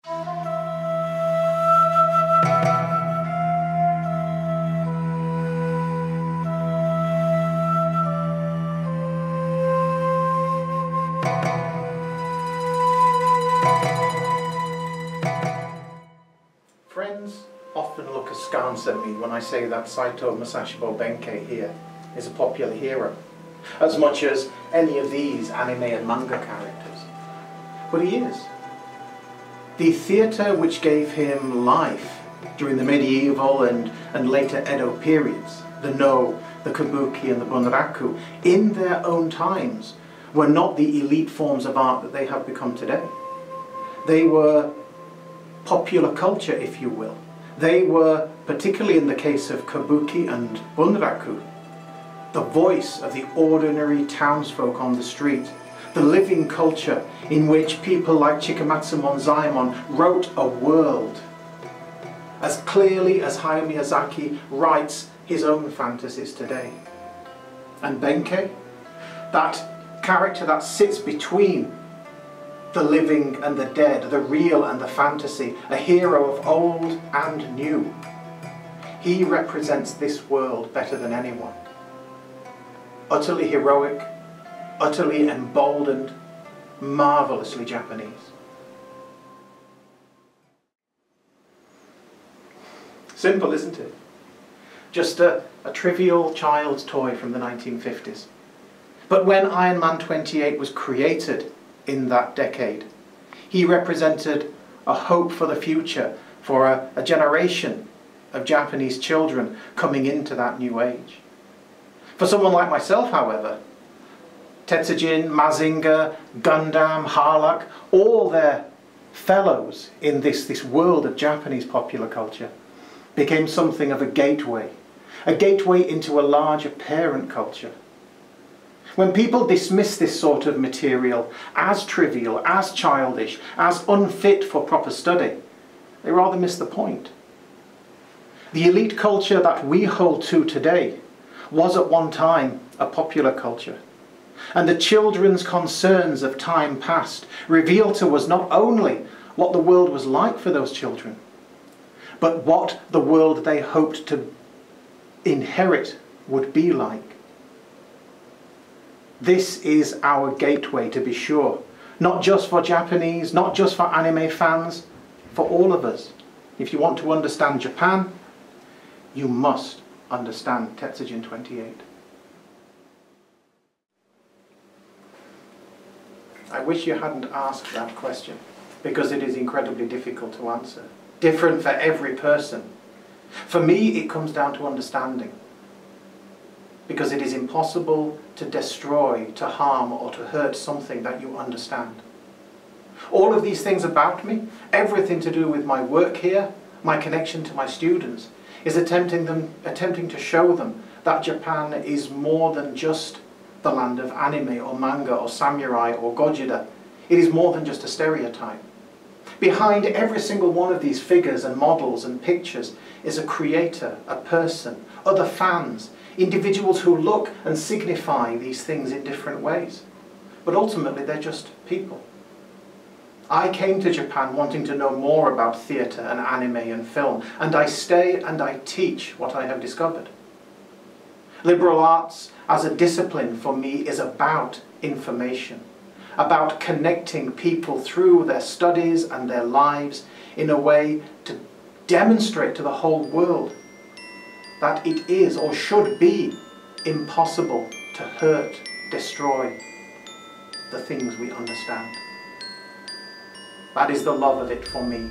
Friends often look askance at me when I say that Saito Musashibo Benkei here is a popular hero, as much as any of these anime and manga characters. But he is. The theatre which gave him life during the medieval and later Edo periods, the No, the Kabuki and the Bunraku, in their own times, were not the elite forms of art that they have become today. They were popular culture, if you will. They were, particularly in the case of Kabuki and Bunraku, the voice of the ordinary townsfolk on the street, the living culture in which people like Chikamatsu Monzaemon wrote a world as clearly as Hayao Miyazaki writes his own fantasies today. And Benkei, that character that sits between the living and the dead, the real and the fantasy, a hero of old and new. He represents this world better than anyone. Utterly heroic, utterly emboldened, marvellously Japanese. Simple, isn't it? Just a trivial child's toy from the 1950s. But when Iron Man 28 was created in that decade, he represented a hope for the future, for a generation of Japanese children coming into that new age. For someone like myself, however, Tetsujin, Mazinger, Gundam, Harlock, all their fellows in this world of Japanese popular culture became something of a gateway into a larger parent culture. When people dismiss this sort of material as trivial, as childish, as unfit for proper study, they rather miss the point. The elite culture that we hold to today was at one time a popular culture. And the children's concerns of time past reveal to us not only what the world was like for those children, but what the world they hoped to inherit would be like. This is our gateway, to be sure. Not just for Japanese, not just for anime fans, for all of us. If you want to understand Japan, you must understand Tetsujin 28. I wish you hadn't asked that question, because it is incredibly difficult to answer. Different for every person. For me, it comes down to understanding. Because it is impossible to destroy, to harm, or to hurt something that you understand. All of these things about me, everything to do with my work here, my connection to my students, is attempting to show them that Japan is more than just the land of anime or manga or samurai or Gojira. It is more than just a stereotype. Behind every single one of these figures and models and pictures is a creator, a person, other fans, individuals who look and signify these things in different ways. But ultimately they're just people. I came to Japan wanting to know more about theatre and anime and film, and I stay and I teach what I have discovered. Liberal arts as a discipline for me is about information, about connecting people through their studies and their lives in a way to demonstrate to the whole world that it is or should be impossible to hurt, destroy the things we understand. That is the love of it for me.